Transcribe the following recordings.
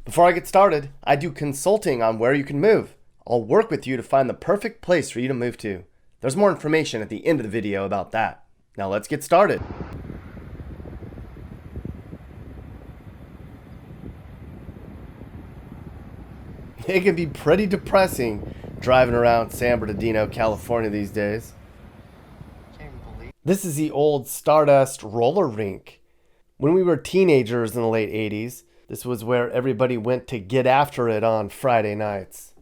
Before I get started, I do consulting on where you can move. I'll work with you to find the perfect place for you to move to. There's more information at the end of the video about that. Now let's get started. It can be pretty depressing driving around San Bernardino, California these days. This is the old Stardust roller rink. When we were teenagers in the late 80s, this was where everybody went to get after it on Friday nights.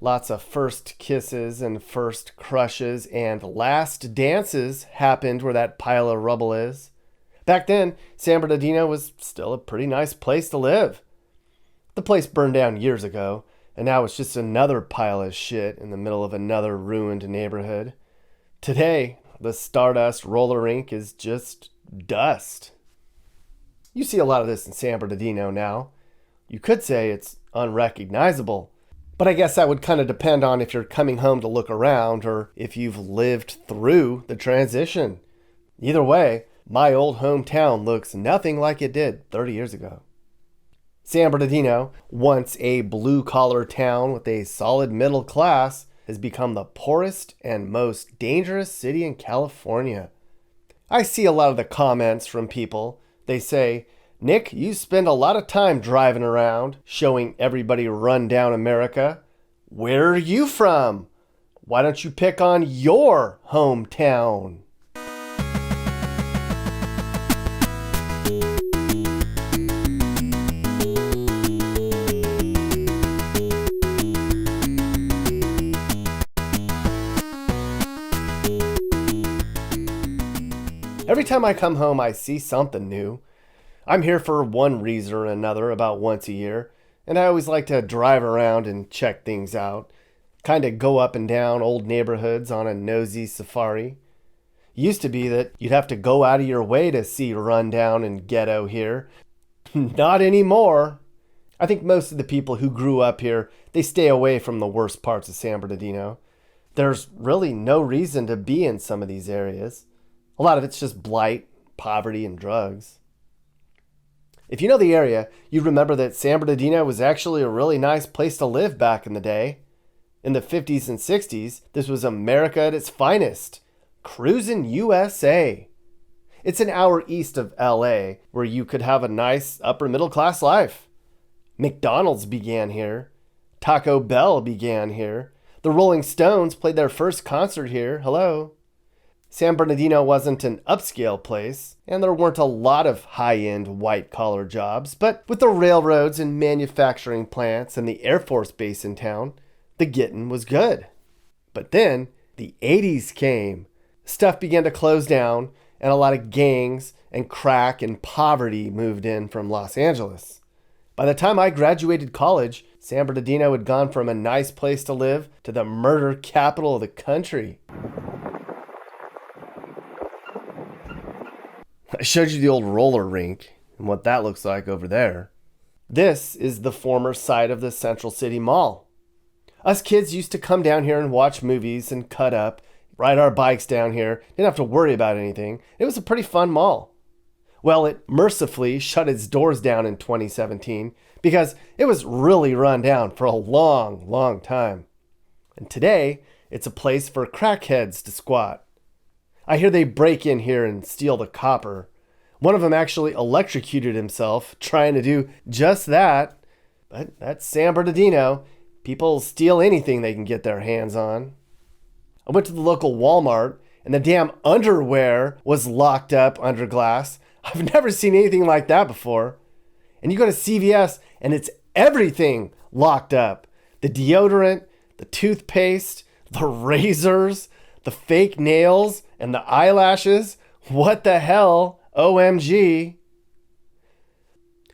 Lots of first kisses and first crushes and last dances happened where that pile of rubble is. Back then, San Bernardino was still a pretty nice place to live. The place burned down years ago, and now it's just another pile of shit in the middle of another ruined neighborhood. Today, the Stardust roller rink is just dust. You see a lot of this in San Bernardino now. You could say it's unrecognizable, but I guess that would kind of depend on if you're coming home to look around or if you've lived through the transition. Either way, my old hometown looks nothing like it did 30 years ago. San Bernardino, once a blue-collar town with a solid middle class, has become the poorest and most dangerous city in California. I see a lot of the comments from people. They say, "Nick, you spend a lot of time driving around, showing everybody run-down America. Where are you from? Why don't you pick on your hometown?" Every time I come home, I see something new. I'm here for one reason or another about once a year, and I always like to drive around and check things out. Kind of go up and down old neighborhoods on a nosy safari. Used to be that you'd have to go out of your way to see rundown and ghetto here. Not anymore. I think most of the people who grew up here, they stay away from the worst parts of San Bernardino. There's really no reason to be in some of these areas. A lot of it's just blight, poverty, and drugs. If you know the area, you'd remember that San Bernardino was actually a really nice place to live back in the day. In the 50s and 60s, this was America at its finest. Cruisin' USA. It's an hour east of LA, where you could have a nice upper middle class life. McDonald's began here. Taco Bell began here. The Rolling Stones played their first concert here. Hello. San Bernardino wasn't an upscale place, and there weren't a lot of high-end white-collar jobs, but with the railroads and manufacturing plants and the Air Force Base in town, the gettin' was good. But then, the 80s came. Stuff began to close down, and a lot of gangs and crack and poverty moved in from Los Angeles. By the time I graduated college, San Bernardino had gone from a nice place to live to the murder capital of the country. I showed you the old roller rink and what that looks like over there. This is the former site of the Central City Mall. Us kids used to come down here and watch movies and cut up, ride our bikes down here, didn't have to worry about anything. It was a pretty fun mall. Well, it mercifully shut its doors down in 2017 because it was really run down for a long, long time. And today, it's a place for crackheads to squat. I hear they break in here and steal the copper. One of them actually electrocuted himself trying to do just that. But that's San Bernardino. People steal anything they can get their hands on. I went to the local Walmart and the damn underwear was locked up under glass. I've never seen anything like that before. And you go to CVS and it's everything locked up. The deodorant, the toothpaste, the razors, the fake nails, and the eyelashes. What the hell? OMG.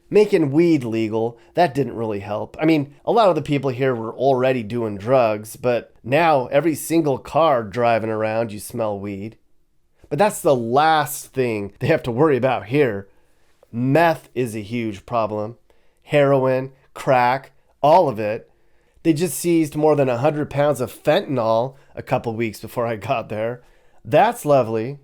Making weed legal, that didn't really help. I mean, a lot of the people here were already doing drugs, but now every single car driving around, you smell weed. But that's the last thing they have to worry about here. Meth is a huge problem. Heroin, crack, all of it. They just seized more than 100 pounds of fentanyl a couple weeks before I got there. That's lovely.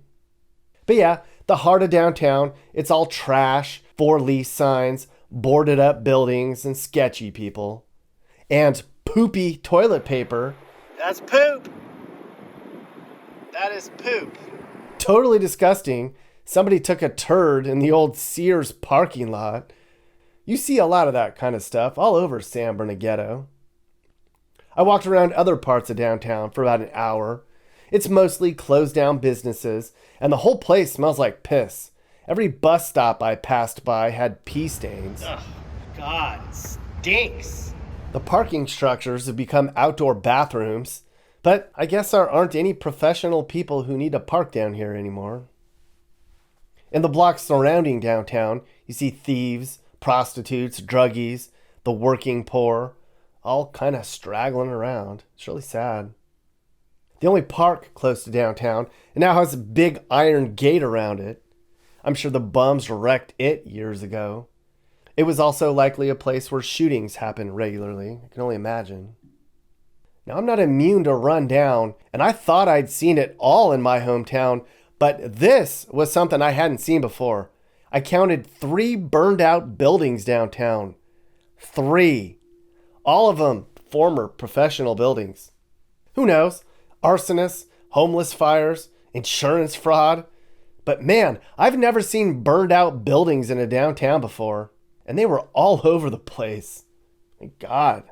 But yeah, the heart of downtown, it's all trash, for lease signs, boarded up buildings and sketchy people, and poopy toilet paper. That's poop. That is poop. Totally disgusting. Somebody took a turd in the old Sears parking lot. You see a lot of that kind of stuff all over San Bernardino. I walked around other parts of downtown for about an hour. It's mostly closed down businesses, and the whole place smells like piss. Every bus stop I passed by had pee stains. Ugh, God, it stinks. The parking structures have become outdoor bathrooms, but I guess there aren't any professional people who need to park down here anymore. In the blocks surrounding downtown, you see thieves, prostitutes, druggies, the working poor, all kind of straggling around. It's really sad. The only park close to downtown, it now has a big iron gate around it. I'm sure the bums wrecked it years ago. It was also likely a place where shootings happen regularly. I can only imagine. Now, I'm not immune to run down, and I thought I'd seen it all in my hometown, but this was something I hadn't seen before. I counted 3 burned out buildings downtown. 3. All of them former professional buildings. Who knows? Arsonists, homeless fires, insurance fraud. But man, I've never seen burned out buildings in a downtown before. And they were all over the place. Thank God.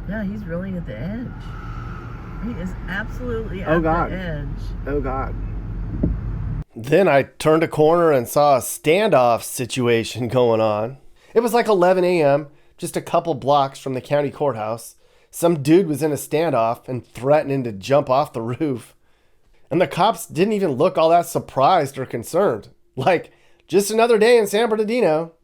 Yeah, he's really at the edge. He is absolutely at the edge. Oh God. Then I turned a corner and saw a standoff situation going on. It was like 11 a.m., just a couple blocks from the county courthouse. Some dude was in a standoff and threatening to jump off the roof. And the cops didn't even look all that surprised or concerned. Like, just another day in San Bernardino.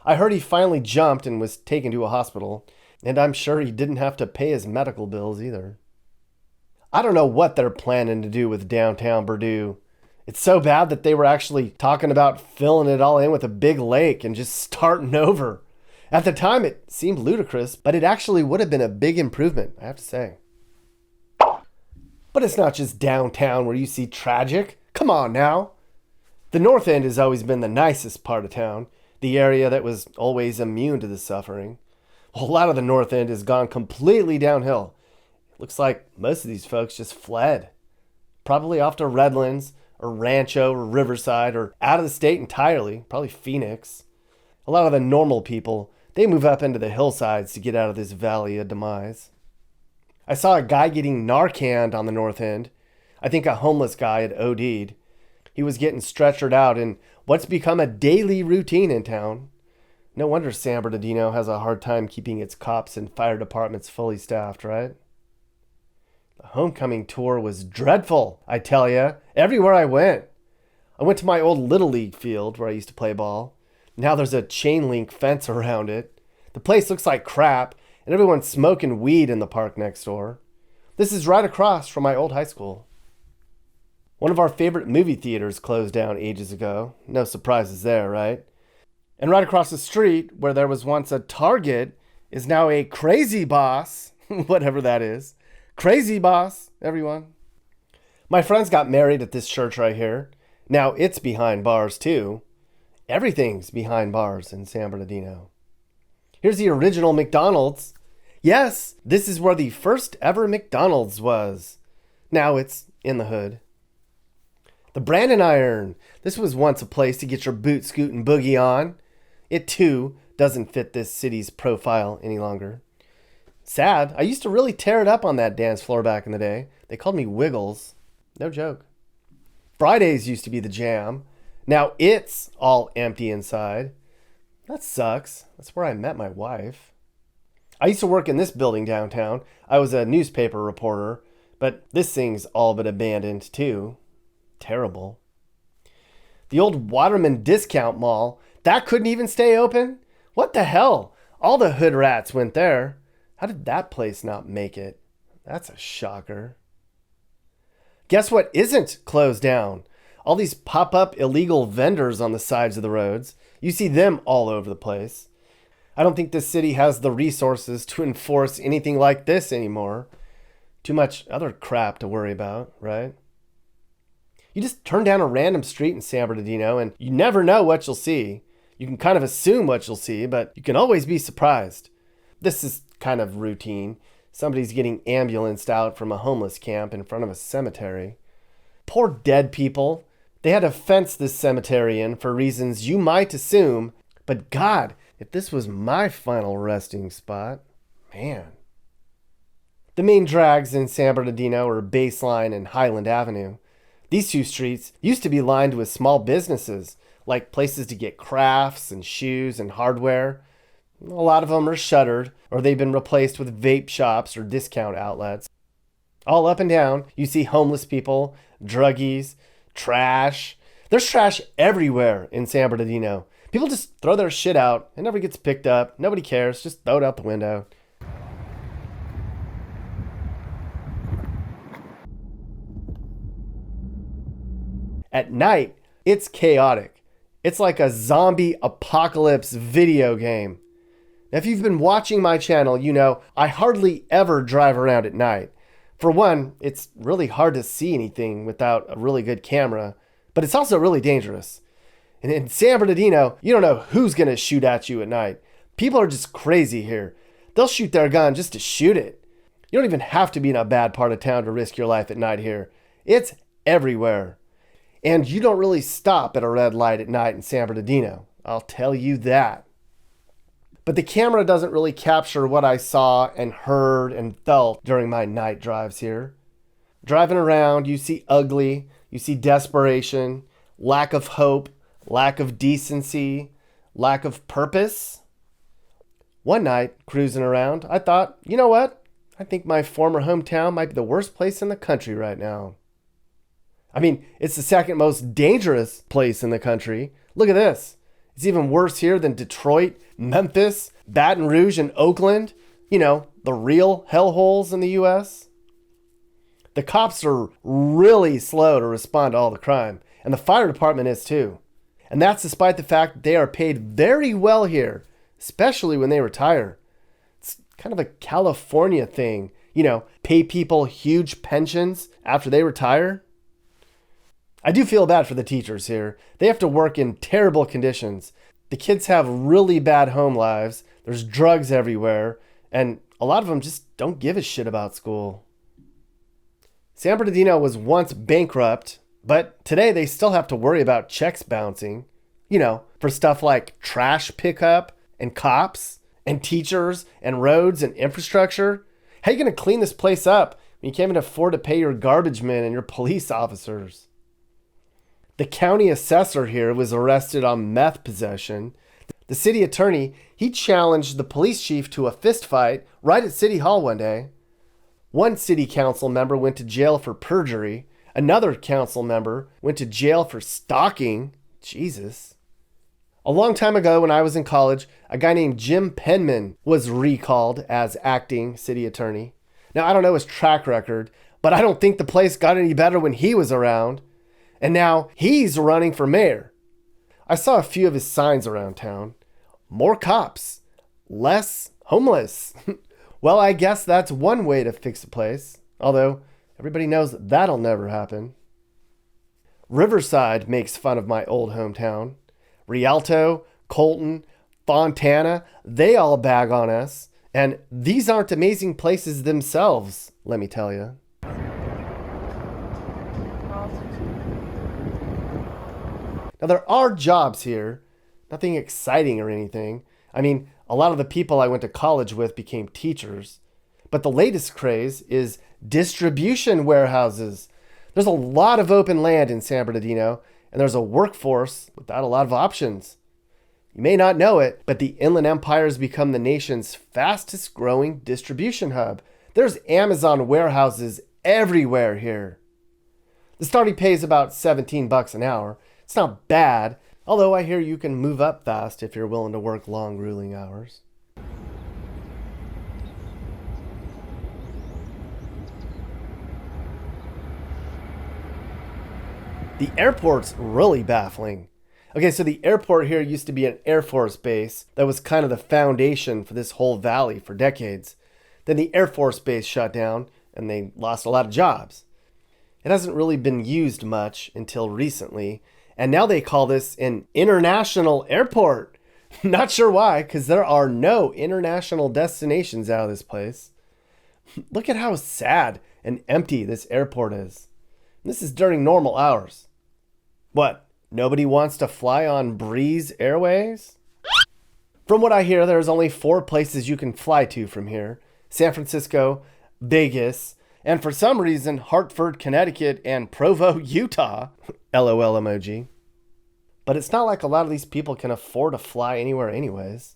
I heard he finally jumped and was taken to a hospital, and I'm sure he didn't have to pay his medical bills either. I don't know what they're planning to do with downtown Purdue. It's so bad that they were actually talking about filling it all in with a big lake and just starting over. At the time, it seemed ludicrous, but it actually would have been a big improvement, I have to say. But it's not just downtown where you see tragic. Come on now. The North End has always been the nicest part of town, the area that was always immune to the suffering. Well, a lot of the North End has gone completely downhill. It looks like most of these folks just fled. Probably off to Redlands, or Rancho, or Riverside, or out of the state entirely, probably Phoenix. A lot of the normal people, they move up into the hillsides to get out of this valley of demise. I saw a guy getting Narcaned on the North End. I think a homeless guy had OD'd. He was getting stretchered out in what's become a daily routine in town. No wonder San Bernardino has a hard time keeping its cops and fire departments fully staffed, right? The homecoming tour was dreadful, I tell ya, everywhere I went. I went to my old Little League field where I used to play ball. Now there's a chain link fence around it. The place looks like crap, and everyone's smoking weed in the park next door. This is right across from my old high school. One of our favorite movie theaters closed down ages ago. No surprises there, right? And right across the street, where there was once a Target, is now a Crazy Boss, whatever that is. Crazy Boss, everyone. My friends got married at this church right here. Now it's behind bars, too. Everything's behind bars in San Bernardino. Here's the original McDonald's. Yes, this is where the first ever McDonald's was. Now it's in the hood. The Brandon Iron. This was once a place to get your boot scoot and boogie on. It, too, doesn't fit this city's profile any longer. Sad. I used to really tear it up on that dance floor back in the day. They called me Wiggles. No joke. Fridays used to be the jam. Now it's all empty inside. That sucks. That's where I met my wife. I used to work in this building downtown. I was a newspaper reporter, but this thing's all but abandoned too. Terrible. The old Waterman Discount Mall, that couldn't even stay open? What the hell? All the hood rats went there. How did that place not make it? That's a shocker. Guess what isn't closed down? All these pop-up illegal vendors on the sides of the roads. You see them all over the place. I don't think this city has the resources to enforce anything like this anymore. Too much other crap to worry about, right? You just turn down a random street in San Bernardino and you never know what you'll see. You can kind of assume what you'll see, but you can always be surprised. This is kind of routine. Somebody's getting ambulanced out from a homeless camp in front of a cemetery. Poor dead people. They had to fence this cemetery in for reasons you might assume, but God, if this was my final resting spot, man. The main drags in San Bernardino are Baseline and Highland Avenue. These two streets used to be lined with small businesses, like places to get crafts and shoes and hardware. A lot of them are shuttered, or they've been replaced with vape shops or discount outlets. All up and down, you see homeless people, druggies, trash. There's trash everywhere in San Bernardino. People just throw their shit out. It never gets picked up. Nobody cares. Just throw it out the window. At night, it's chaotic. It's like a zombie apocalypse video game. Now, if you've been watching my channel, you know I hardly ever drive around at night. For one, it's really hard to see anything without a really good camera, but it's also really dangerous. And in San Bernardino, you don't know who's going to shoot at you at night. People are just crazy here. They'll shoot their gun just to shoot it. You don't even have to be in a bad part of town to risk your life at night here. It's everywhere. And you don't really stop at a red light at night in San Bernardino. I'll tell you that. But the camera doesn't really capture what I saw and heard and felt during my night drives here. Driving around, you see ugly, you see desperation, lack of hope, lack of decency, lack of purpose. One night, cruising around, I thought, you know what? I think my former hometown might be the worst place in the country right now. I mean, it's the second most dangerous place in the country. Look at this. It's even worse here than Detroit, Memphis, Baton Rouge, and Oakland. You know, the real hellholes in the U.S. The cops are really slow to respond to all the crime, and the fire department is too. And that's despite the fact that they are paid very well here, especially when they retire. It's kind of a California thing, you know, pay people huge pensions after they retire. I do feel bad for the teachers here. They have to work in terrible conditions. The kids have really bad home lives. There's drugs everywhere. And a lot of them just don't give a shit about school. San Bernardino was once bankrupt, but today they still have to worry about checks bouncing. You know, for stuff like trash pickup and cops and teachers and roads and infrastructure. How are you going to clean this place up when you can't even afford to pay your garbage men and your police officers? The county assessor here was arrested on meth possession. The city attorney, he challenged the police chief to a fist fight right at City Hall one day. One city council member went to jail for perjury. Another council member went to jail for stalking. Jesus. A long time ago when I was in college, a guy named Jim Penman was recalled as acting city attorney. Now, I don't know his track record, but I don't think the place got any better when he was around. And now he's running for mayor. I saw a few of his signs around town. More cops. Less homeless. Well, I guess that's one way to fix a place. Although, everybody knows that'll never happen. Riverside makes fun of my old hometown. Rialto, Colton, Fontana, they all bag on us. And these aren't amazing places themselves, let me tell you. Now, there are jobs here, nothing exciting or anything. I mean, a lot of the people I went to college with became teachers. But the latest craze is distribution warehouses. There's a lot of open land in San Bernardino, and there's a workforce without a lot of options. You may not know it, but the Inland Empire has become the nation's fastest growing distribution hub. There's Amazon warehouses everywhere here. The starting pay is about $17 an hour. It's not bad, although I hear you can move up fast if you're willing to work long, grueling hours. The airport's really baffling. Okay, so the airport here used to be an Air Force base that was kind of the foundation for this whole valley for decades. Then the Air Force base shut down and they lost a lot of jobs. It hasn't really been used much until recently, and now they call this an international airport. Not sure why, because there are no international destinations out of this place. Look at how sad and empty this airport is. This is during normal hours. What, nobody wants to fly on Breeze Airways? From what I hear, there's only 4 places you can fly to from here: San Francisco, Vegas, and for some reason, Hartford, Connecticut, and Provo, Utah. LOL emoji. But it's not like a lot of these people can afford to fly anywhere anyways.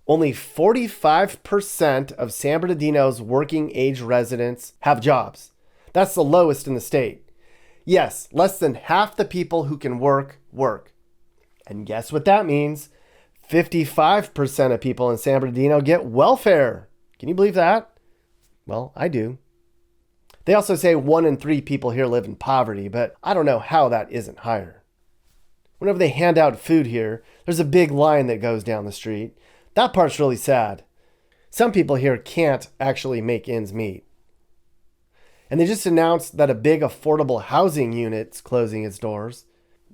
Only 45% of San Bernardino's working age residents have jobs. That's the lowest in the state. Yes, less than half the people who can work. And guess what that means? 55% of people in San Bernardino get welfare. Can you believe that? Well, I do. They also say 1 in 3 people here live in poverty, but I don't know how that isn't higher. Whenever they hand out food here, there's a big line that goes down the street. That part's really sad. Some people here can't actually make ends meet. And they just announced that a big affordable housing unit's closing its doors.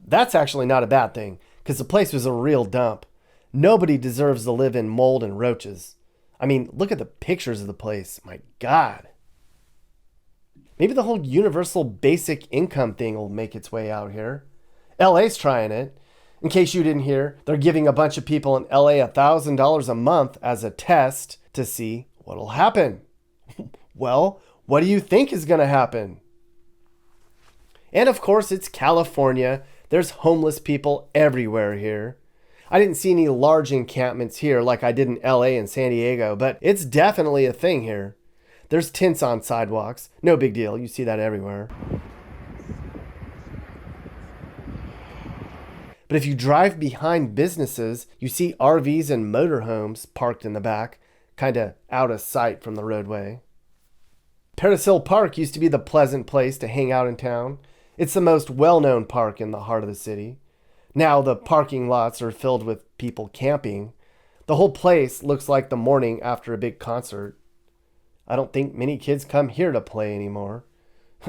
That's actually not a bad thing, because the place was a real dump. Nobody deserves to live in mold and roaches. I mean, look at the pictures of the place. My God. Maybe the whole universal basic income thing will make its way out here. LA's trying it. In case you didn't hear, they're giving a bunch of people in LA $1,000 a month as a test to see what'll happen. Well, what do you think is going to happen? And of course, it's California. There's homeless people everywhere here. I didn't see any large encampments here like I did in LA and San Diego, but it's definitely a thing here. There's tents on sidewalks. No big deal. You see that everywhere. But if you drive behind businesses, you see RVs and motorhomes parked in the back, kind of out of sight from the roadway. Paris Hill Park used to be the pleasant place to hang out in town. It's the most well-known park in the heart of the city. Now the parking lots are filled with people camping. The whole place looks like the morning after a big concert. I don't think many kids come here to play anymore.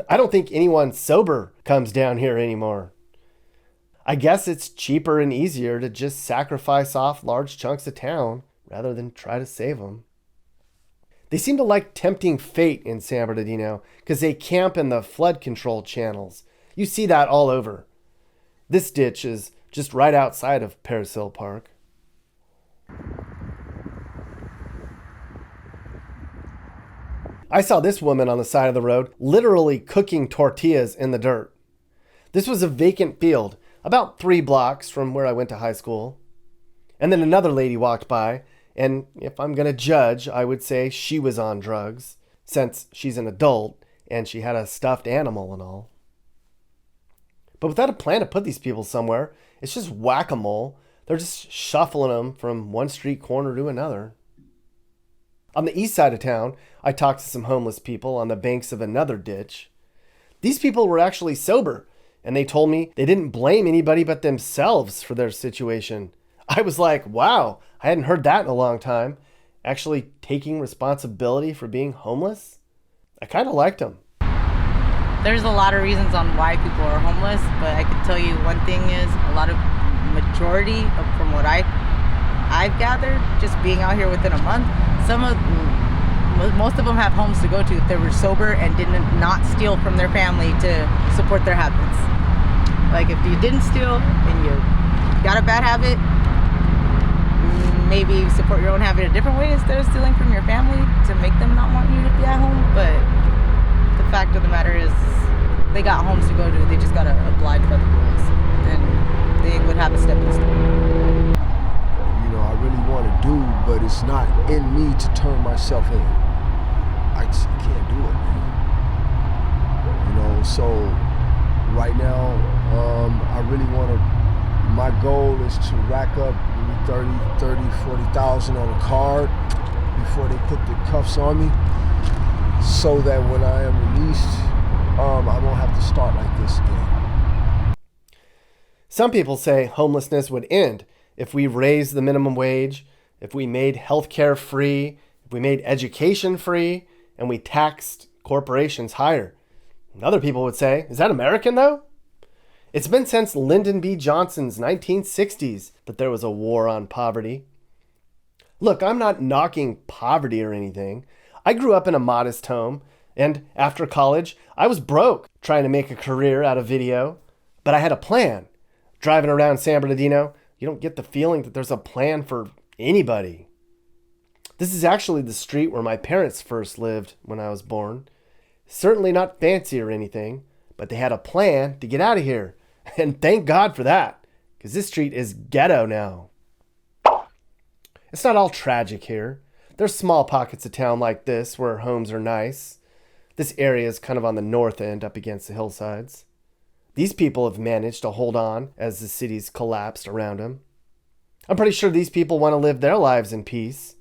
I don't think anyone sober comes down here anymore. I guess it's cheaper and easier to just sacrifice off large chunks of town rather than try to save them. They seem to like tempting fate in San Bernardino because they camp in the flood control channels. You see that all over. This ditch is just right outside of Paris Hill Park. I saw this woman on the side of the road literally cooking tortillas in the dirt. This was a vacant field about 3 blocks from where I went to high school. And then another lady walked by, and if I'm going to judge, I would say she was on drugs, since she's an adult and she had a stuffed animal and all. But without a plan to put these people somewhere, it's just whack-a-mole. They're just shuffling them from one street corner to another. On the east side of town, I talked to some homeless people on the banks of another ditch. These people were actually sober, and they told me they didn't blame anybody but themselves for their situation. I was like, wow, I hadn't heard that in a long time. Actually taking responsibility for being homeless? I kind of liked them. There's a lot of reasons on why people are homeless, but I can tell you one thing is majority of, from what I've gathered, just being out here within a month, most of them have homes to go to if they were sober and did not steal from their family to support their habits. Like if you didn't steal and you got a bad habit, maybe support your own habit a different way instead of stealing from your family to make them not want you to be at home. But the fact of the matter is they got homes to go to. They just got to oblige by the rules, and they would have a stepping stone. You know, I really want to do, but it's not in me to turn myself in. I just can't do it, man. You know, so right now, I really want to, my goal is to rack up maybe 40,000 on a card before they put the cuffs on me, so that when I am released, I won't have to start like this again. Some people say homelessness would end if we raised the minimum wage, if we made healthcare free, if we made education free, and we taxed corporations higher. Other people would say, is that American though? It's been since Lyndon B. Johnson's 1960s that there was a war on poverty. Look, I'm not knocking poverty or anything. I grew up in a modest home, and after college, I was broke trying to make a career out of video, but I had a plan. Driving around San Bernardino, you don't get the feeling that there's a plan for anybody. This is actually the street where my parents first lived when I was born. Certainly not fancy or anything, but they had a plan to get out of here. And thank God for that, because this street is ghetto now. It's not all tragic here. There's small pockets of town like this where homes are nice. This area is kind of on the north end up against the hillsides. These people have managed to hold on as the city's collapsed around them. I'm pretty sure these people want to live their lives in peace.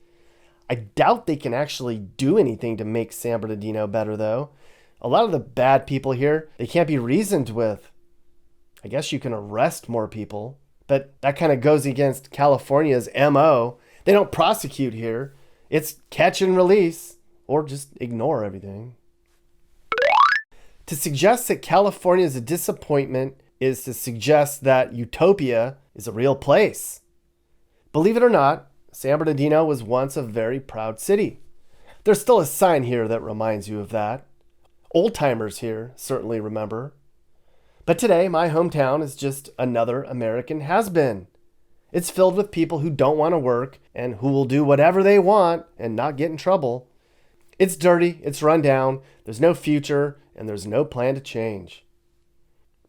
I doubt they can actually do anything to make San Bernardino better, though. A lot of the bad people here, they can't be reasoned with. I guess you can arrest more people, but that kind of goes against California's MO. They don't prosecute here. It's catch and release, or just ignore everything. To suggest that California is a disappointment is to suggest that utopia is a real place. Believe it or not, San Bernardino was once a very proud city. There's still a sign here that reminds you of that. Old-timers here certainly remember. But today, my hometown is just another American has-been. It's filled with people who don't want to work and who will do whatever they want and not get in trouble. It's dirty, it's run down, there's no future, and there's no plan to change.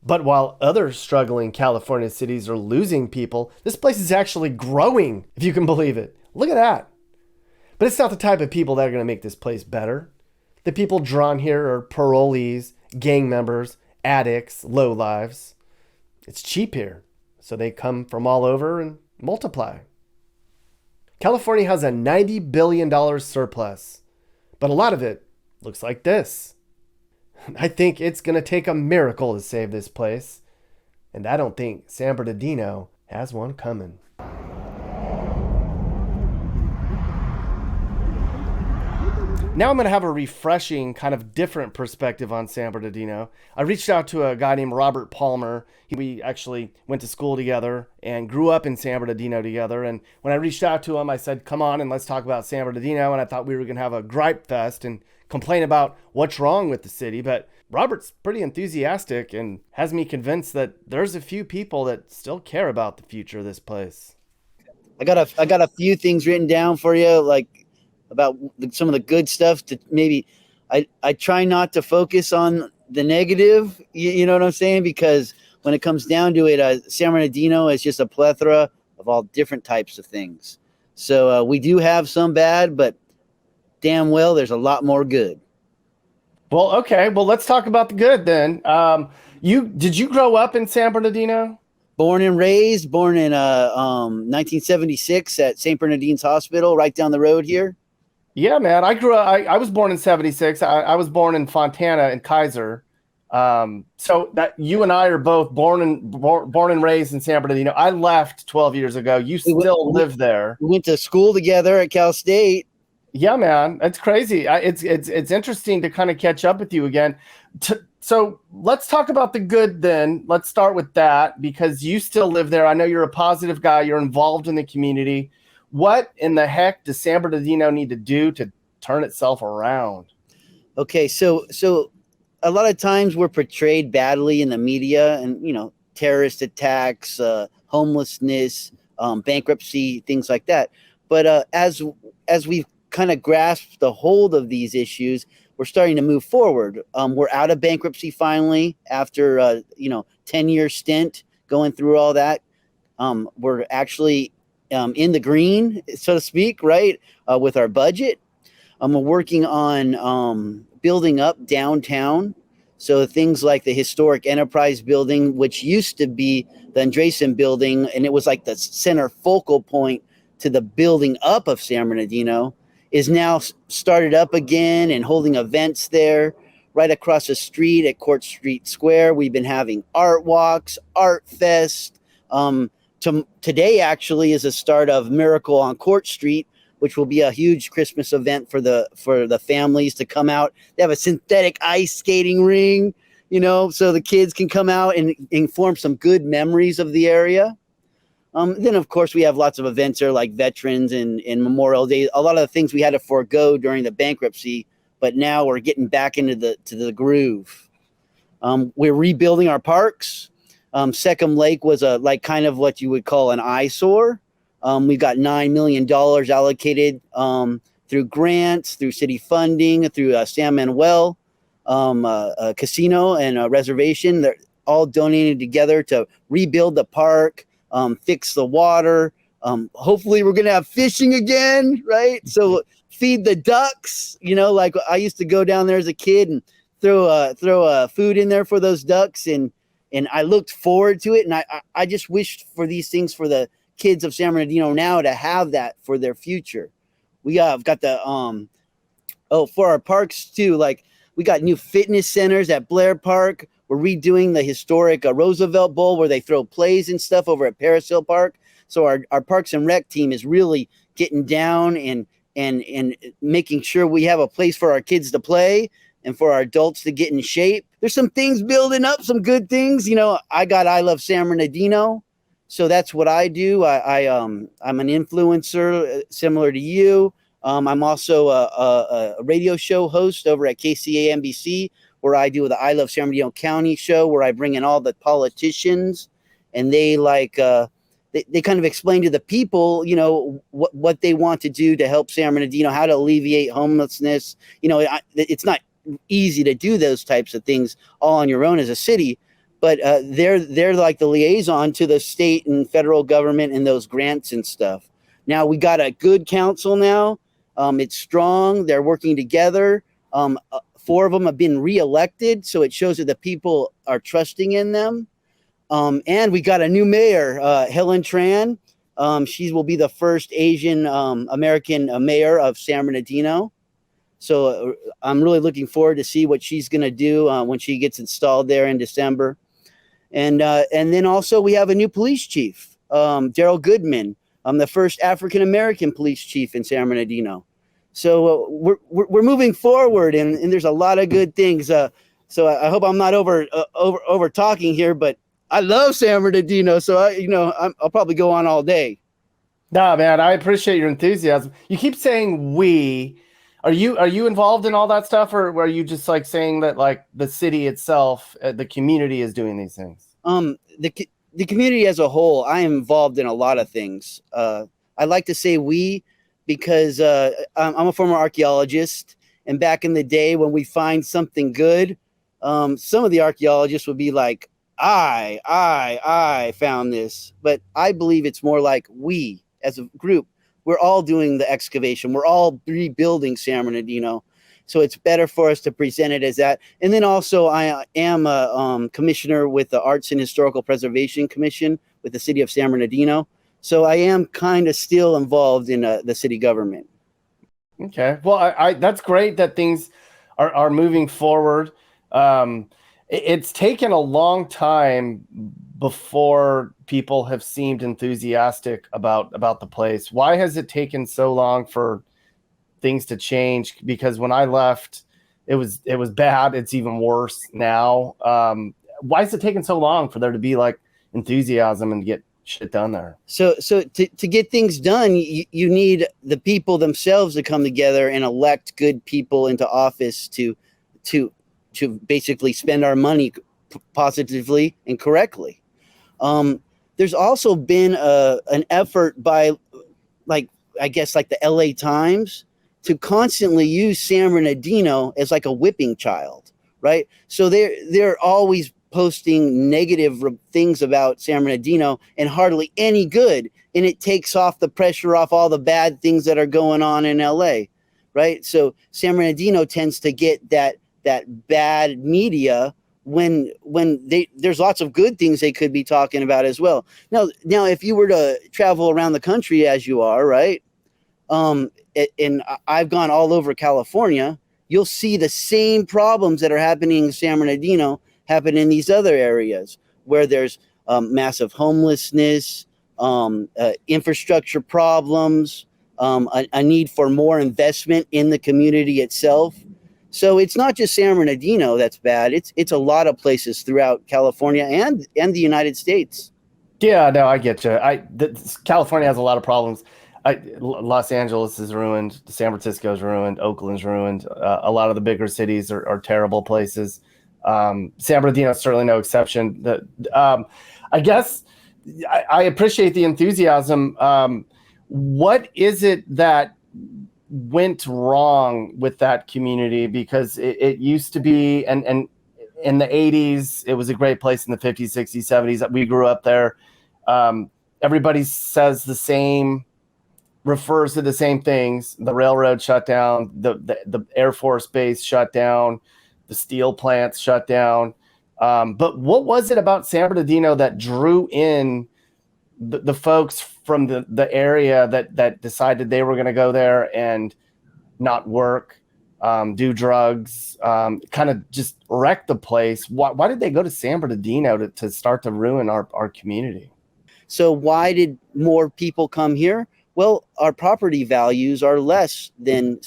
But while other struggling California cities are losing people, this place is actually growing, if you can believe it. Look at that. But it's not the type of people that are going to make this place better. The people drawn here are parolees, gang members, addicts, lowlives. It's cheap here, so they come from all over and multiply. California has a $90 billion surplus, but a lot of it looks like this. I think it's going to take a miracle to save this place, and I don't think San Bernardino has one coming. Now I'm going to have a refreshing, kind of different perspective on San Bernardino. I reached out to a guy named Robert Palmer. We actually went to school together and grew up in San Bernardino together. And when I reached out to him, I said, come on and let's talk about San Bernardino. And I thought we were going to have a gripe fest and complain about what's wrong with the city. But Robert's pretty enthusiastic and has me convinced that there's a few people that still care about the future of this place. I got a few things written down for you, like about some of the good stuff. To maybe I try not to focus on the negative. You know what I'm saying? Because when it comes down to it, San Bernardino is just a plethora of all different types of things. So we do have some bad, but damn well there's a lot more good. Well, okay. Well, let's talk about the good then. Did you grow up in San Bernardino? Born and raised, born in 1976 at St. Bernardine's Hospital, right down the road here. Yeah, man. I grew up. I was born in '76. I was born in Fontana and Kaiser. So that you and I are both born and raised in San Bernardino. I left 12 years ago. You still live there. We went to school together at Cal State. Yeah, man. That's crazy. It's interesting to kind of catch up with you again. So let's talk about the good then. Let's start with that because you still live there. I know you're a positive guy. You're involved in the community. What in the heck does San Bernardino need to do to turn itself around? Okay, so a lot of times we're portrayed badly in the media, and terrorist attacks, homelessness, bankruptcy, things like that. But as we've kind of grasped the hold of these issues, we're starting to move forward. We're out of bankruptcy finally after 10-year stint going through all that. We're actually in the green, so to speak, right, with our budget. We're working on building up downtown. So things like the historic Enterprise building, which used to be the Andresen building, and it was like the center focal point to the building up of San Bernardino, is now started up again and holding events there. Right across the street at Court Street Square, we've been having art walks, art fest. Today actually is the start of Miracle on Court Street, which will be a huge Christmas event for the families to come out. They have a synthetic ice skating ring, so the kids can come out and form some good memories of the area. Then, of course, we have lots of events there like Veterans and Memorial Day. A lot of the things we had to forego during the bankruptcy, but now we're getting back into the groove. We're rebuilding our parks. Second Lake was like kind of what you would call an eyesore. We've got $9 million allocated through grants, through city funding, through San Manuel casino and a reservation. They're all donated together to rebuild the park, fix the water. Hopefully we're going to have fishing again, right? So feed the ducks, like I used to go down there as a kid and throw food in there for those ducks. And I looked forward to it. And I just wished for these things for the kids of San Bernardino now to have that for their future. We have got the, for our parks too, like we got new fitness centers at Blair Park. We're redoing the historic Roosevelt Bowl where they throw plays and stuff over at Paris Hill Park. So our Parks and Rec team is really getting down and making sure we have a place for our kids to play and for our adults to get in shape. There's some things building up, some good things. I love San Bernardino. So that's what I do. I'm an influencer similar to you. I'm also a radio show host over at KCA NBC, where I do the I Love San Bernardino County show, where I bring in all the politicians, and they they kind of explain to the people, what they want to do to help San Bernardino, how to alleviate homelessness. It's not easy to do those types of things all on your own as a city, but they're like the liaison to the state and federal government and those grants and stuff. Now we got a good council now. It's strong. They're working together. 4 of them have been reelected, so it shows that the people are trusting in them. And we got a new mayor, Helen Tran. She will be the first Asian American mayor of San Bernardino. So I'm really looking forward to see what she's going to do when she gets installed there in December. And then also we have a new police chief, Daryl Goodman. The first African American police chief in San Bernardino. So we're moving forward, and there's a lot of good things. So I hope I'm not over talking here, but I love San Bernardino, so I'll probably go on all day. Nah, man, I appreciate your enthusiasm. You keep saying we. Are you involved in all that stuff, or are you just like saying that like the city itself, the community is doing these things? The community as a whole, I am involved in a lot of things. I like to say we because I'm a former archaeologist, and back in the day when we find something good, some of the archaeologists would be like, I found this, but I believe it's more like we as a group. We're all doing the excavation. We're all rebuilding San Bernardino. So it's better for us to present it as that. And then also I am a commissioner with the Arts and Historical Preservation Commission with the city of San Bernardino. So I am kind of still involved in the city government. Okay. Well, I that's great that things are moving forward. It's taken a long time before people have seemed enthusiastic about the place. Why has it taken so long for things to change? Because when I left, it was bad. It's even worse now. Why is it taking so long for there to be like enthusiasm and get shit done there? So to get things done, you need the people themselves to come together and elect good people into office to basically spend our money positively and correctly. There's also been an effort by like the LA Times to constantly use San Bernardino as like a whipping child, right? So they're always posting negative things about San Bernardino and hardly any good. And it takes off the pressure off all the bad things that are going on in LA, right? So San Bernardino tends to get that bad media when there's lots of good things they could be talking about as well. Now, if you were to travel around the country as you are, right? And I've gone all over California, you'll see the same problems that are happening in San Bernardino happen in these other areas where there's massive homelessness, infrastructure problems, a need for more investment in the community itself. So it's not just San Bernardino that's bad. It's a lot of places throughout California and the United States. Yeah, no, I get you. California has a lot of problems. Los Angeles is ruined. San Francisco's ruined. Oakland's ruined. A lot of the bigger cities are terrible places. San Bernardino is certainly no exception. I guess I appreciate the enthusiasm. What is it that went wrong with that community? Because it used to be, and in the 80s, it was a great place. In the 50s, 60s, 70s, we grew up there. Everybody says the same, refers to the same things. The railroad shut down, the Air Force base shut down, the steel plants shut down. But what was it about San Bernardino that drew in the folks from the area that decided they were going to go there and not work, do drugs, kind of just wreck the place? Why did they go to San Bernardino to start to ruin our community? So why did more people come here? Well, our property values are less than,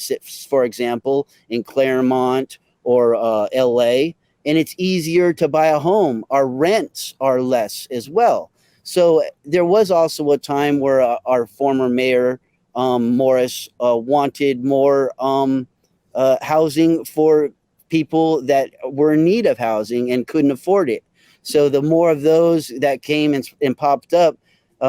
for example, in Claremont or LA, and it's easier to buy a home. Our rents are less as well. So there was also a time where our former mayor, Morris, wanted more housing for people that were in need of housing and couldn't afford it. So the more of those that came and popped up,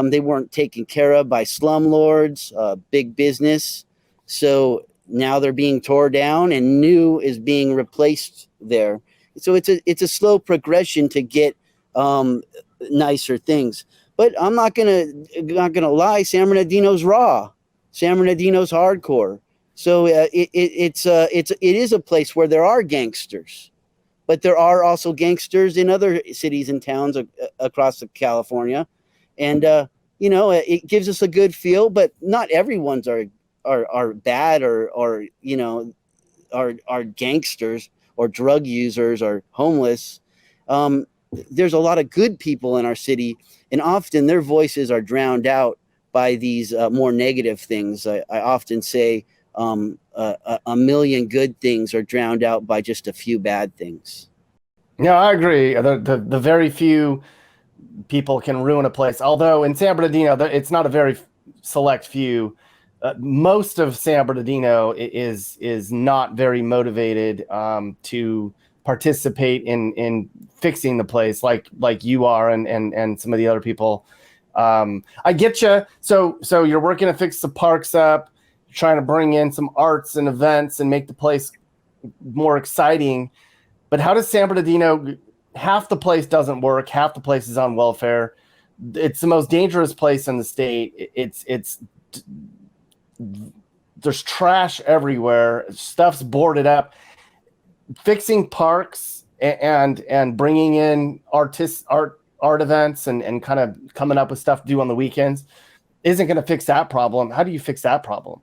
they weren't taken care of by slumlords, big business. So now they're being torn down and new is being replaced there. So it's a slow progression to get nicer things. But I'm not gonna lie. San Bernardino's raw. San Bernardino's hardcore. So it is a place where there are gangsters, but there are also gangsters in other cities and towns across California, and it gives us a good feel. But not everyone's are bad or are gangsters or drug users or homeless. There's a lot of good people in our city, and often their voices are drowned out by these more negative things. I often say a million good things are drowned out by just a few bad things. Yeah, I agree. The very few people can ruin a place. Although in San Bernardino, it's not a very select few. Most of San Bernardino is not very motivated to participate in fixing the place like you are and some of the other people. I get you. So you're working to fix the parks up, trying to bring in some arts and events and make the place more exciting. But how does San Bernardino? Half the place doesn't work. Half the place is on welfare. It's the most dangerous place in the state. There's trash everywhere. Stuff's boarded up. Fixing parks and bringing in art events and kind of coming up with stuff to do on the weekends isn't going to fix that problem. How do you fix that problem?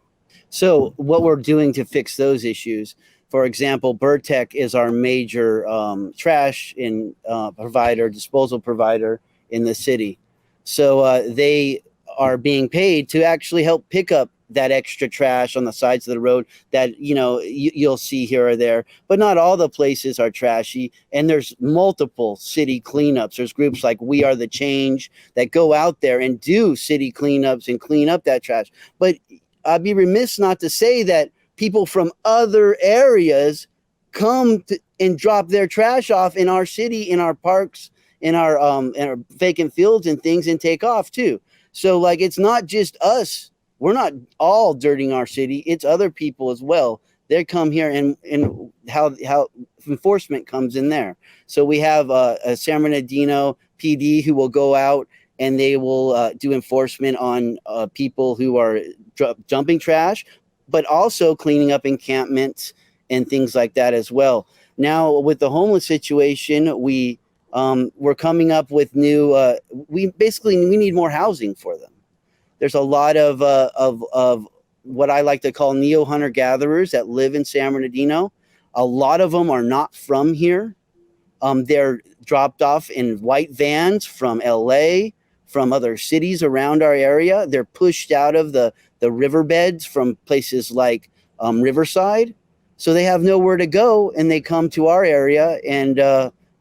So what we're doing to fix those issues, for example, Burtec is our major trash disposal provider in the city. So they are being paid to actually help pick up that extra trash on the sides of the road that you'll see here or there, but not all the places are trashy. And there's multiple city cleanups. There's groups like We Are the Change that go out there and do city cleanups and clean up that trash. But I'd be remiss not to say that people from other areas come and drop their trash off in our city, in our parks, in our vacant fields and things, and take off too. So it's not just us. We're not all dirtying our city. It's other people as well. They come here and how enforcement comes in there. So we have a San Bernardino PD who will go out and they will do enforcement on people who are dumping trash, but also cleaning up encampments and things like that as well. Now with the homeless situation, we're coming up with new. We need more housing for them. There's a lot of what I like to call neo hunter gatherers that live in San Bernardino. A lot of them are not from here. They're dropped off in white vans from LA, from other cities around our area. They're pushed out of the riverbeds from places like Riverside. So they have nowhere to go, and they come to our area, and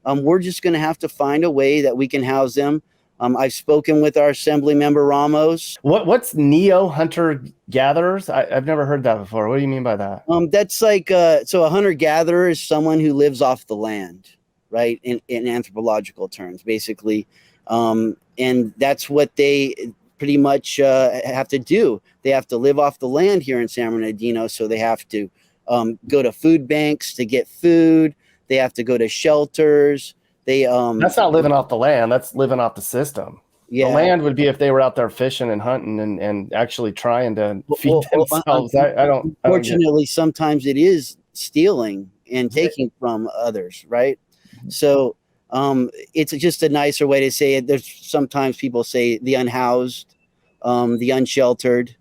we're just going to have to find a way that we can house them. I've spoken with our Assembly Member Ramos. What's neo hunter gatherers? I've never heard that before. What do you mean by that? That's like so a hunter gatherer is someone who lives off the land, right? In anthropological terms, basically, and that's what they pretty much have to do. They have to live off the land here in San Bernardino, so they have to go to food banks to get food. They have to go to shelters. That's not living off the land. That's living off the system. Yeah. The land would be if they were out there fishing and hunting and actually trying to feed themselves. Unfortunately, sometimes it is stealing and taking from others, right? So it's just a nicer way to say it. There's sometimes people say the unhoused, the unsheltered.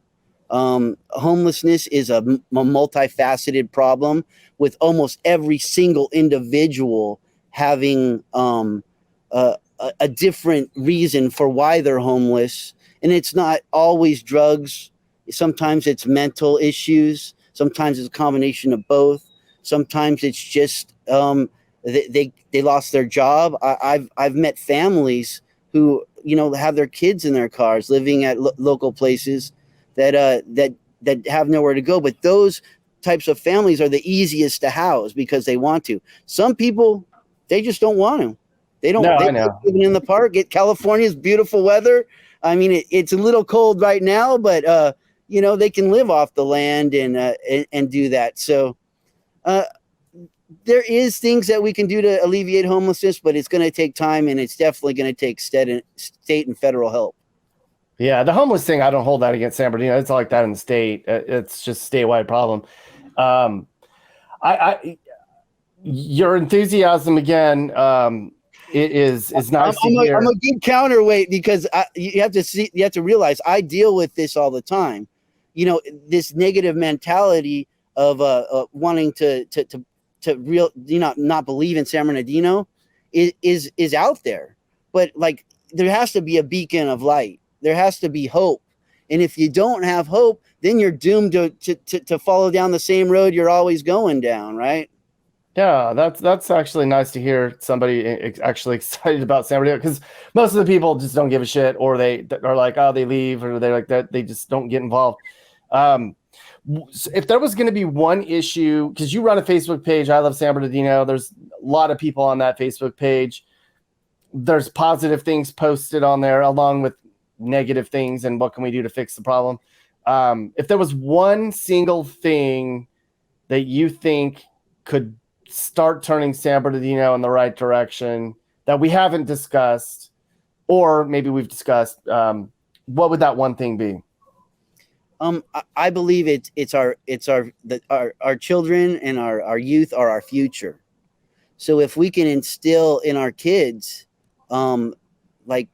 Homelessness is a multifaceted problem with almost every single individual having a different reason for why they're homeless. And it's not always drugs. Sometimes it's mental issues. Sometimes it's a combination of both. Sometimes it's just they lost their job. I've met families who have their kids in their cars living at local places that have nowhere to go. But those types of families are the easiest to house because they want to. Some people, they just don't want to. They don't. They like living in the park. California's beautiful weather. I mean, it's a little cold right now, but they can live off the land and do that. So there is things that we can do to alleviate homelessness, but it's going to take time, and it's definitely going to take state and federal help. Yeah, the homeless thing, I don't hold that against San Bernardino. It's like that in the state. It's just a statewide problem. Your enthusiasm again is nice to hear. I'm a good counterweight because you have to realize I deal with this all the time. This negative mentality of wanting to not believe in San Bernardino is out there. But like there has to be a beacon of light. There has to be hope. And if you don't have hope, then you're doomed to follow down the same road you're always going down, right? Yeah, that's actually nice to hear somebody actually excited about San Bernardino, because most of the people just don't give a shit, or they are like, oh, they leave, or they're like that. They just don't get involved. If there was going to be one issue, because you run a Facebook page, I Love San Bernardino. There's a lot of people on that Facebook page. There's positive things posted on there along with negative things and what can we do to fix the problem. If there was one single thing that you think could start turning San Bernardino in the right direction that we haven't discussed, or maybe we've discussed, what would that one thing be? I believe it's our children and our youth are our future. So if we can instill in our kids like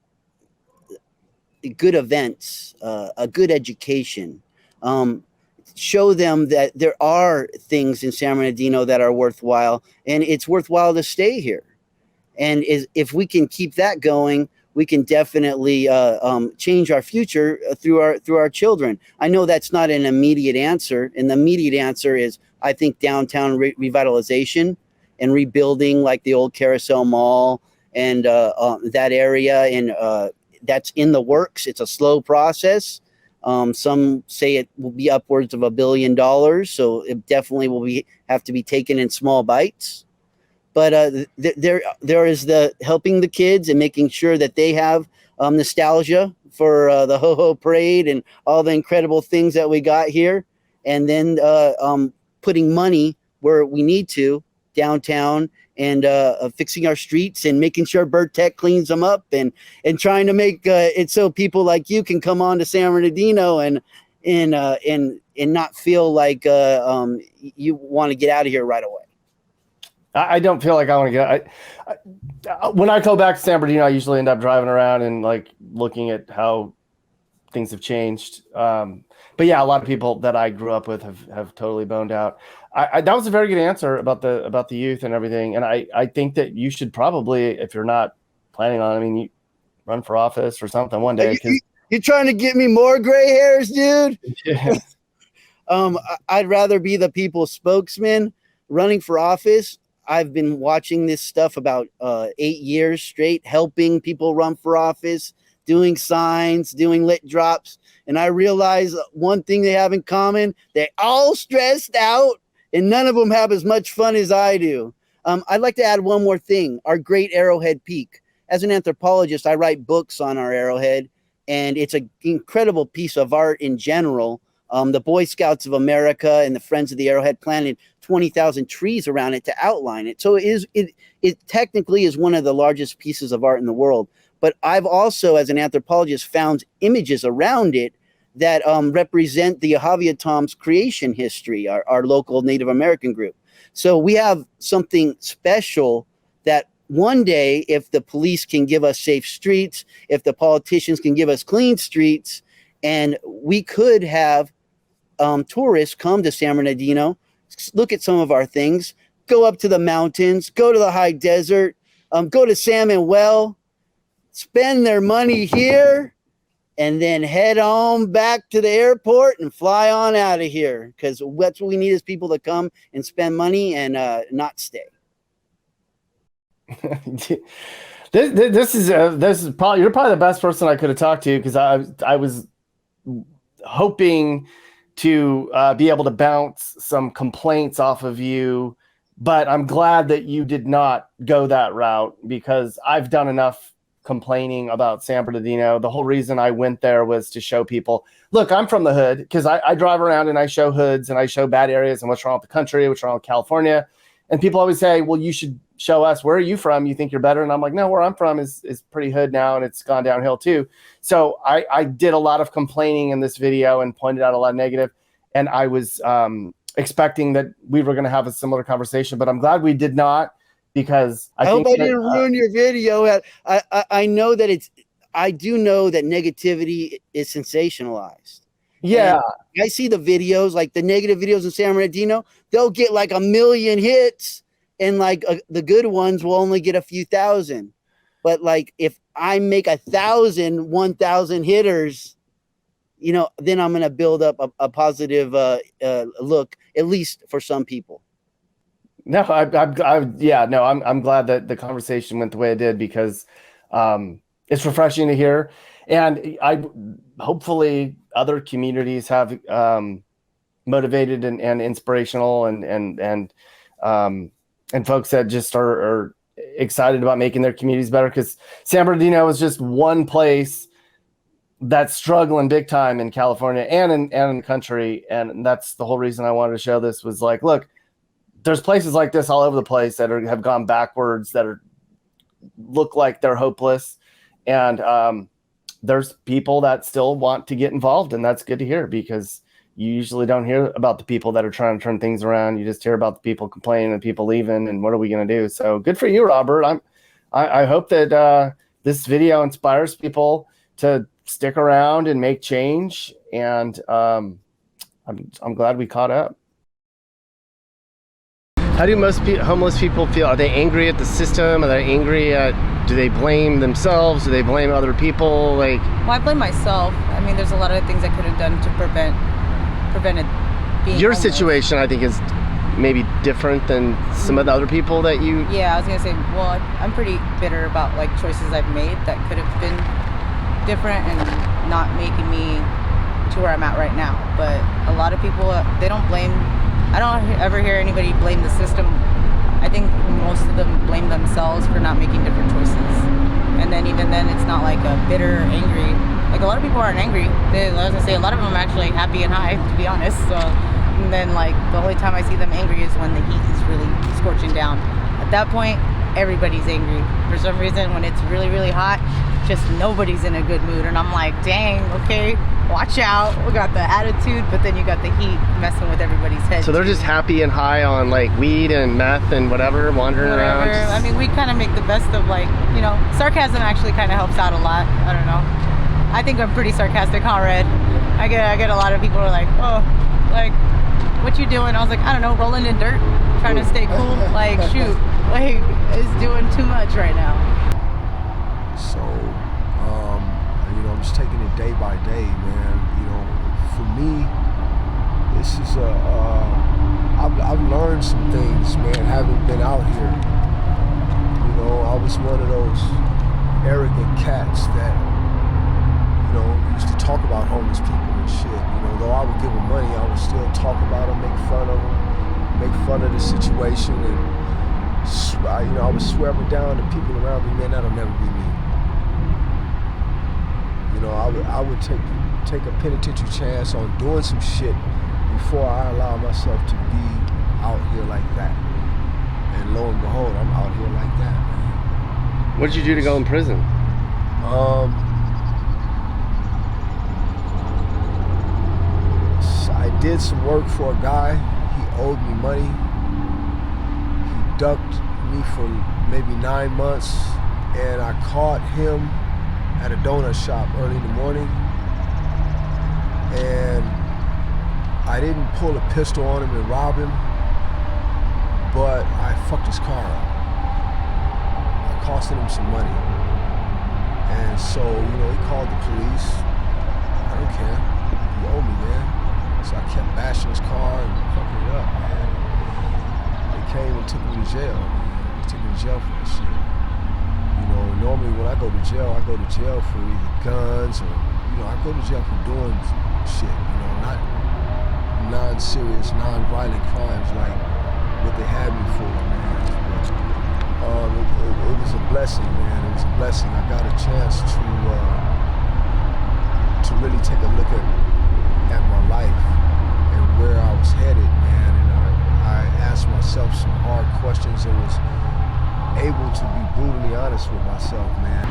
good events, a good education, show them that there are things in San Bernardino that are worthwhile, and it's worthwhile to stay here. And if we can keep that going, we can definitely change our future through our children. I know that's not an immediate answer, and the immediate answer is, I think, downtown revitalization and rebuilding, like the old Carousel Mall and that area, and that's in the works. It's a slow process. Some say it will be upwards of $1 billion, so it definitely will have to be taken in small bites. But there is the helping the kids and making sure that they have nostalgia for the Ho-Ho Parade and all the incredible things that we got here, and then putting money where we need to downtown, and fixing our streets and making sure Bird Tech cleans them up, and trying to make it so people like you can come on to San Bernardino and not feel like you want to get out of here right away. I don't feel like I want to get. When I go back to San Bernardino, I usually end up driving around and like looking at how things have changed. But yeah, a lot of people that I grew up with have totally boned out. That was a very good answer about the youth and everything. And I think that you should probably, if you're not planning on, I mean, run for office or something one day. You're trying to get me more gray hairs, dude? Yeah. I'd rather be the people's spokesman running for office. I've been watching this stuff about 8 years straight, helping people run for office, doing signs, doing lit drops. And I realize one thing they have in common, they're all stressed out and none of them have as much fun as I do. I'd like to add one more thing, our great Arrowhead Peak. As an anthropologist, I write books on our Arrowhead, and it's an incredible piece of art in general. The Boy Scouts of America and the Friends of the Arrowhead planted 20,000 trees around it to outline it. So it technically is one of the largest pieces of art in the world. But I've also, as an anthropologist, found images around it that represent the Ahaviatom's creation history, our local Native American group. So we have something special that one day, if the police can give us safe streets, if the politicians can give us clean streets, and we could have tourists come to San Bernardino, look at some of our things, go up to the mountains, go to the high desert, go to Salmon Well, spend their money here, and then head on back to the airport and fly on out of here. Because that's what we need is people to come and spend money and not stay. This is probably, you're probably the best person I could have talked to, because I was hoping to be able to bounce some complaints off of you, but I'm glad that you did not go that route, because I've done enough complaining about San Bernardino. The whole reason I went there was to show people, look, I'm from the hood, because I drive around and I show hoods and I show bad areas and what's wrong with the country, what's wrong with California. And people always say, well, you should show us, where are you from? You think you're better? And I'm like, no, where I'm from is pretty hood now, and it's gone downhill too. So I did a lot of complaining in this video and pointed out a lot of negative. And I was expecting that we were going to have a similar conversation, but I'm glad we did not, because I hope I didn't ruin your video. I know that I do know that negativity is sensationalized. Yeah. And I see the videos, like the negative videos in San Bernardino, they'll get like 1 million hits, and like the good ones will only get a few thousand. But like if I make 1,000 hitters, you know, then I'm going to build up a positive look, at least for some people. No, I'm glad that the conversation went the way it did, because it's refreshing to hear. And hopefully other communities have motivated and inspirational and folks that just are excited about making their communities better, because San Bernardino is just one place that's struggling big time in California and in the country. And that's the whole reason I wanted to show this, was like, look, there's places like this all over the place that have gone backwards, that look like they're hopeless. And there's people that still want to get involved, and that's good to hear, because you usually don't hear about the people that are trying to turn things around. You just hear about the people complaining and people leaving, and what are we going to do? So good for you, Robert. I hope that this video inspires people to stick around and make change. And I'm glad we caught up. How do most homeless people feel? Are they angry at the system? Are they angry at, do they blame themselves? Do they blame other people? Like, well, I blame myself. I mean, there's a lot of things I could have done to prevent it being your homeless. situation, I think, is maybe different than some of the other people that you... Yeah, I was gonna say, well, I'm pretty bitter about like choices I've made that could have been different and not making me to where I'm at right now. But a lot of people, they don't blame, I don't ever hear anybody blame the system. I think most of them blame themselves for not making different choices. And then even then, it's not like a bitter, angry. Like a lot of people aren't angry. I was gonna say, a lot of them are actually happy and high, to be honest. So, and then like the only time I see them angry is when the heat is really scorching down. At that point, everybody's angry. For some reason, when it's really, really hot, just nobody's in a good mood. And I'm like, dang, okay, watch out. We got the attitude, but then you got the heat messing with everybody's head. So they're just happy and high on like weed and meth and whatever, wandering around. I mean, we kind of make the best of, like, you know, sarcasm actually kind of helps out a lot. I don't know. I think I'm pretty sarcastic, huh, Red? I get a lot of people who are like, oh, like, what you doing? I was like, I don't know, rolling in dirt, trying to stay cool. Like, shoot, like, it's doing too much right now. So day by day, man. You know, for me, this is I've learned some things, man, having been out here. You know, I was one of those arrogant cats that, you know, used to talk about homeless people and shit. You know, though I would give them money, I would still talk about them, make fun of them, make fun of the situation, and you know, I would swear up and down to people around me, man, that'll never be me. You know, I would take a penitentiary chance on doing some shit before I allow myself to be out here like that. And lo and behold, I'm out here like that, man. What did you do to go in prison? I did some work for a guy. He owed me money. He ducked me for maybe 9 months, and I caught him at a donut shop early in the morning. And I didn't pull a pistol on him and rob him, but I fucked his car up. I costed him some money. And so, you know, he called the police. I don't care. He owed me, man. So I kept bashing his car and fucking it up, man. They came and took me to jail. They took me to jail for that shit. You know, normally when I go to jail for either guns or, you know, I go to jail for doing shit, you know, not non-serious, non-violent crimes like what they had me for, man. But it was a blessing, man. It was a blessing. I got a chance to really take a look at my life and where I was headed, man. And I asked myself some hard questions and was able to be brutally honest with myself, man.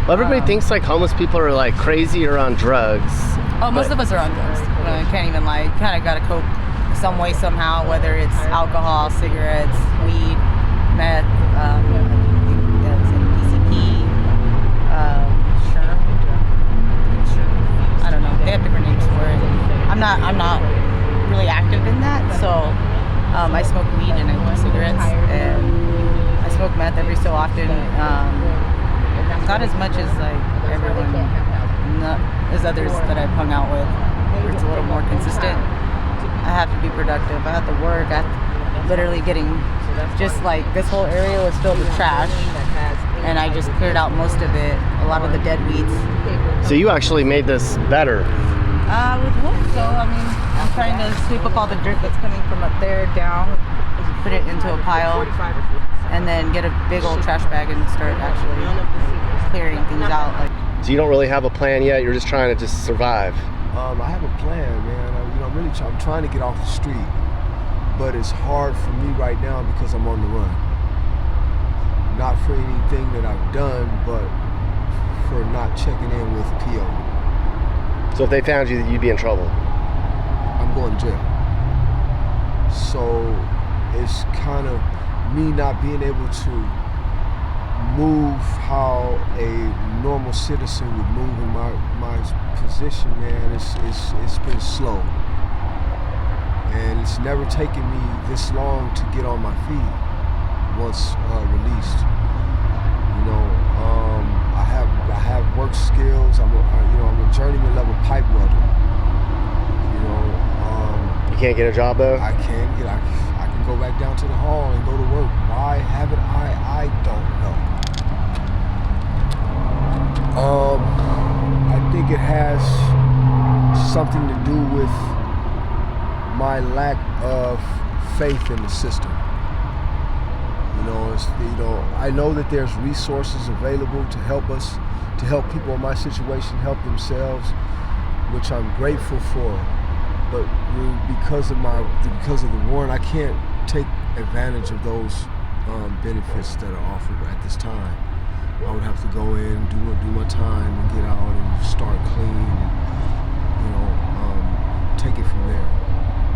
Well, everybody thinks like homeless people are like crazy or on drugs. Oh, most of us are on drugs. I can't even lie. Kind of got to cope some way, somehow, whether it's alcohol, cigarettes, weed, meth, PCP, sure. I don't know. They have different names for it. I'm not really active in that, so I smoke weed and I do cigarettes, and I smoke meth every so often. Not as much as like everyone, not as others that I've hung out with, where it's a little more consistent. I have to be productive. I have to work. Literally getting, just like this whole area was filled with trash, and I just cleared out most of it, a lot of the dead weeds. So you actually made this better. With hope, so I mean, I'm trying to sweep up all the dirt that's coming from up there down, put it into a pile, and then get a big old trash bag and start actually clearing things out. Like, So you don't really have a plan yet. You're just trying to just survive. I have a plan, man. I'm trying to get off the street, but it's hard for me right now because I'm on the run. Not for anything that I've done, but for not checking in with PO. So if they found you, you'd be in trouble. I'm going to jail. So it's kind of me not being able to move how a normal citizen would move in my position, man. It's been slow. And it's never taken me this long to get on my feet once released. You know, I have work skills. I'm a journeyman level pipe welder. You know, You can't get a job though? I can go back down to the hall and go to work. Why haven't I don't know. I think it has something to do with my lack of faith in the system. I know that there's resources available to help us, to help people in my situation help themselves, which I'm grateful for. But because of the warrant, I can't take advantage of those benefits that are offered at this time. I would have to go in, do my time, and get out and start clean, and, take it from there.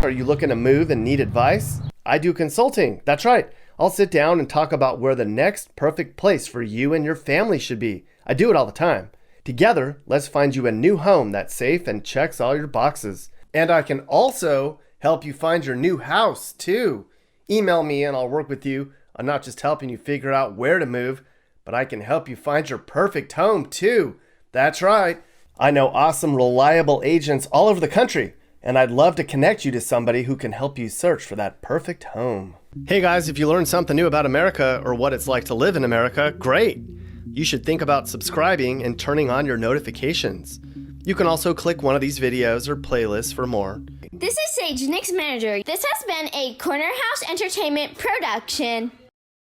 Are you looking to move and need advice? I do consulting. That's right. I'll sit down and talk about where the next perfect place for you and your family should be. I do it all the time. Together, let's find you a new home that's safe and checks all your boxes. And I can also help you find your new house too. Email me and I'll work with you on not just helping you figure out where to move, but I can help you find your perfect home too. That's right. I know awesome, reliable agents all over the country, and I'd love to connect you to somebody who can help you search for that perfect home. Hey guys, if you learned something new about America or what it's like to live in America, great! You should think about subscribing and turning on your notifications. You can also click one of these videos or playlists for more. This is Sage, Nick's manager. This has been a Corner House Entertainment production.